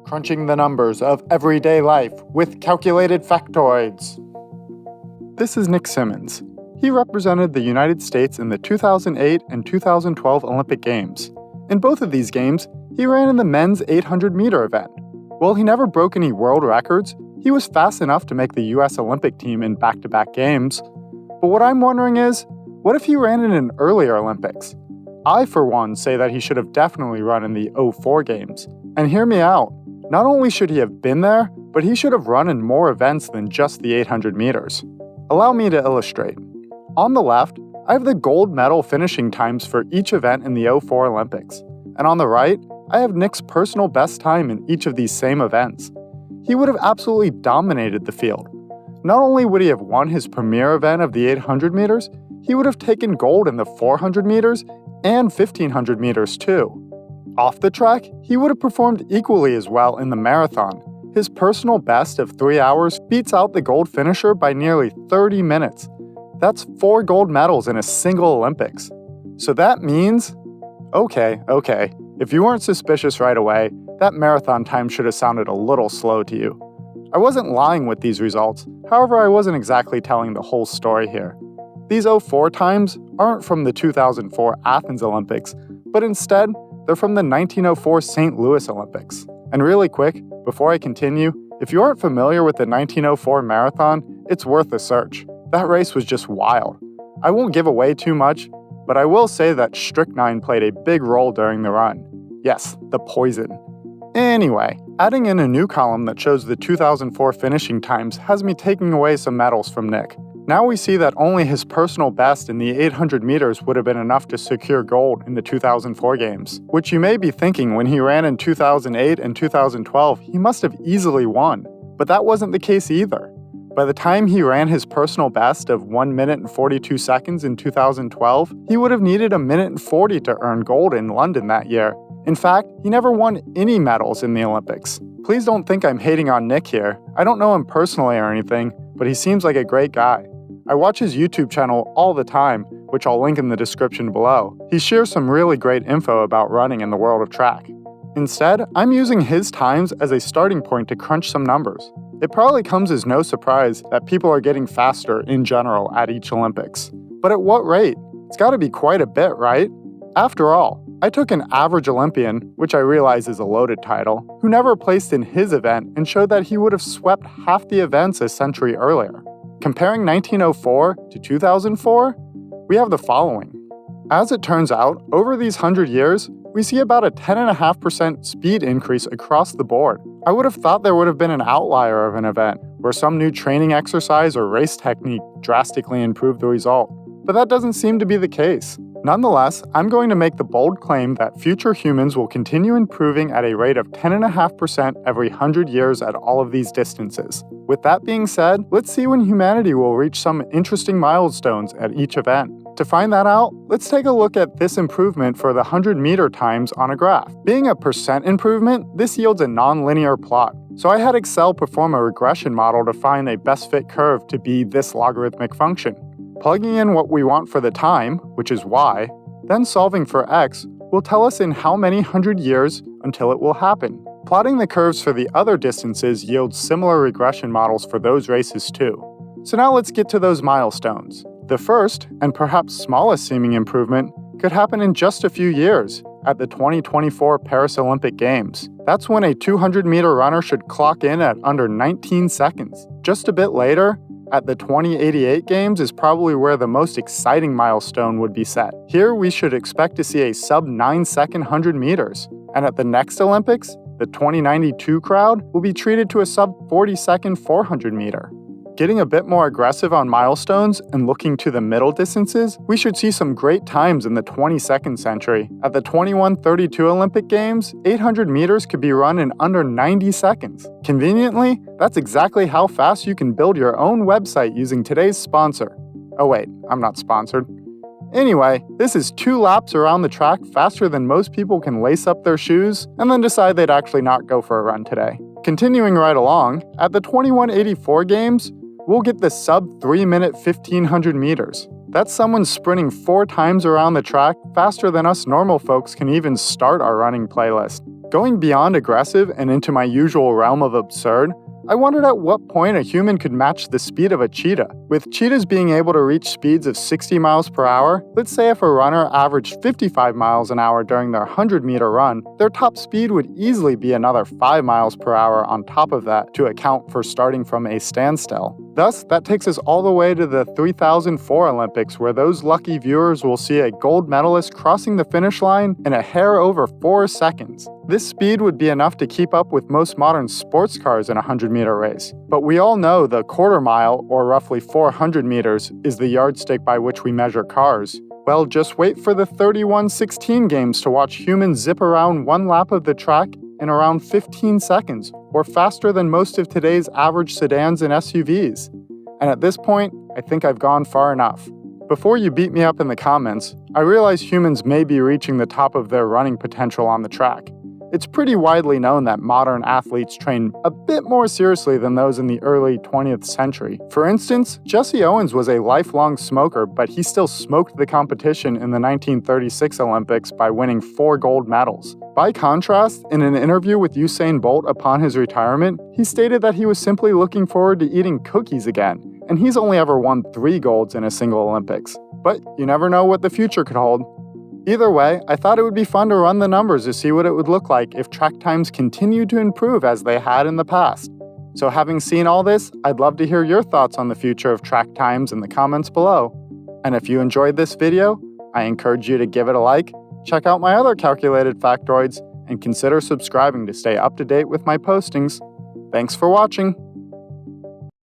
Crunching the numbers of everyday life with calculated factoids. This is Nick Simmons. He represented the United States in the 2008 and 2012 Olympic Games. In both of these games, he ran in the men's 800-meter event. While he never broke any world records, he was fast enough to make the US Olympic team in back-to-back games. But what I'm wondering is, what if he ran in an earlier Olympics? I, for one, say that he should have definitely run in the 2004 Games. And hear me out. Not only should he have been there, but he should have run in more events than just the 800 meters. Allow me to illustrate. On the left, I have the gold medal finishing times for each event in the 2004 Olympics. And on the right, I have Nick's personal best time in each of these same events. He would have absolutely dominated the field. Not only would he have won his premier event of the 800 meters, he would have taken gold in the 400 meters and 1500 meters too. Off the track, he would have performed equally as well in the marathon. His personal best of 3 hours beats out the gold finisher by nearly 30 minutes. That's 4 gold medals in a single Olympics. So that means... Okay. If you weren't suspicious right away, that marathon time should have sounded a little slow to you. I wasn't lying with these results, however I wasn't exactly telling the whole story here. These 2004 times aren't from the 2004 Athens Olympics, but instead, they're from the 1904 St. Louis Olympics. And really quick, before I continue, if you aren't familiar with the 1904 marathon, it's worth a search. That race was just wild. I won't give away too much, but I will say that strychnine played a big role during the run. Yes, the poison. Anyway, adding in a new column that shows the 2004 finishing times has me taking away some medals from Nick. Now we see that only his personal best in the 800 meters would have been enough to secure gold in the 2004 Games, which you may be thinking when he ran in 2008 and 2012, he must have easily won. But that wasn't the case either. By the time he ran his personal best of 1 minute and 42 seconds in 2012, he would have needed 1 minute and 40 to earn gold in London that year. In fact, he never won any medals in the Olympics. Please don't think I'm hating on Nick here. I don't know him personally or anything, but he seems like a great guy. I watch his YouTube channel all the time, which I'll link in the description below. He shares some really great info about running in the world of track. Instead, I'm using his times as a starting point to crunch some numbers. It probably comes as no surprise that people are getting faster in general at each Olympics. But at what rate? It's gotta be quite a bit, right? After all, I took an average Olympian, which I realize is a loaded title, who never placed in his event and showed that he would have swept half the events a century earlier. Comparing 1904 to 2004, we have the following. As it turns out, over these 100 years, we see about a 10.5% speed increase across the board. I would have thought there would have been an outlier of an event where some new training exercise or race technique drastically improved the result, but that doesn't seem to be the case. Nonetheless, I'm going to make the bold claim that future humans will continue improving at a rate of 10.5% every 100 years at all of these distances. With that being said, let's see when humanity will reach some interesting milestones at each event. To find that out, let's take a look at this improvement for the 100-meter times on a graph. Being a percent improvement, this yields a nonlinear plot. So I had Excel perform a regression model to find a best fit curve to be this logarithmic function. Plugging in what we want for the time, which is y, then solving for x, will tell us in how many 100 years until it will happen. Plotting the curves for the other distances yields similar regression models for those races too. So now let's get to those milestones. The first, and perhaps smallest seeming improvement, could happen in just a few years, at the 2024 Paris Olympic Games. That's when a 200-meter runner should clock in at under 19 seconds. Just a bit later, at the 2088 Games is probably where the most exciting milestone would be set. Here we should expect to see a sub-9-second 100 meters. And at the next Olympics, the 2092 crowd will be treated to a sub-40-second 400 meter. Getting a bit more aggressive on milestones and looking to the middle distances, we should see some great times in the 22nd century. At the 2132 Olympic Games, 800 meters could be run in under 90 seconds. Conveniently, that's exactly how fast you can build your own website using today's sponsor. Oh wait, I'm not sponsored. Anyway, this is 2 laps around the track faster than most people can lace up their shoes and then decide they'd actually not go for a run today. Continuing right along, at the 2184 Games, we'll get the sub-3-minute 1500 meters. That's someone sprinting 4 times around the track faster than us normal folks can even start our running playlist. Going beyond aggressive and into my usual realm of absurd, I wondered at what point a human could match the speed of a cheetah. With cheetahs being able to reach speeds of 60 miles per hour, let's say if a runner averaged 55 miles an hour during their 100-meter run, their top speed would easily be another 5 miles per hour on top of that to account for starting from a standstill. Thus, that takes us all the way to the 3004 Olympics, where those lucky viewers will see a gold medalist crossing the finish line in a hair over 4 seconds. This speed would be enough to keep up with most modern sports cars in a 100-meter race. But we all know the quarter mile, or roughly 400 meters, is the yardstick by which we measure cars. Well, just wait for the 31:16 games to watch humans zip around one lap of the track in around 15 seconds, or faster than most of today's average sedans and SUVs. And at this point, I think I've gone far enough. Before you beat me up in the comments, I realize humans may be reaching the top of their running potential on the track. It's pretty widely known that modern athletes train a bit more seriously than those in the early 20th century. For instance, Jesse Owens was a lifelong smoker, but he still smoked the competition in the 1936 Olympics by winning 4 gold medals. By contrast, in an interview with Usain Bolt upon his retirement, he stated that he was simply looking forward to eating cookies again, and he's only ever won 3 golds in a single Olympics. But you never know what the future could hold. Either way, I thought it would be fun to run the numbers to see what it would look like if track times continued to improve as they had in the past. So having seen all this, I'd love to hear your thoughts on the future of track times in the comments below. And if you enjoyed this video, I encourage you to give it a like, check out my other calculated factoids, and consider subscribing to stay up to date with my postings. Thanks for watching!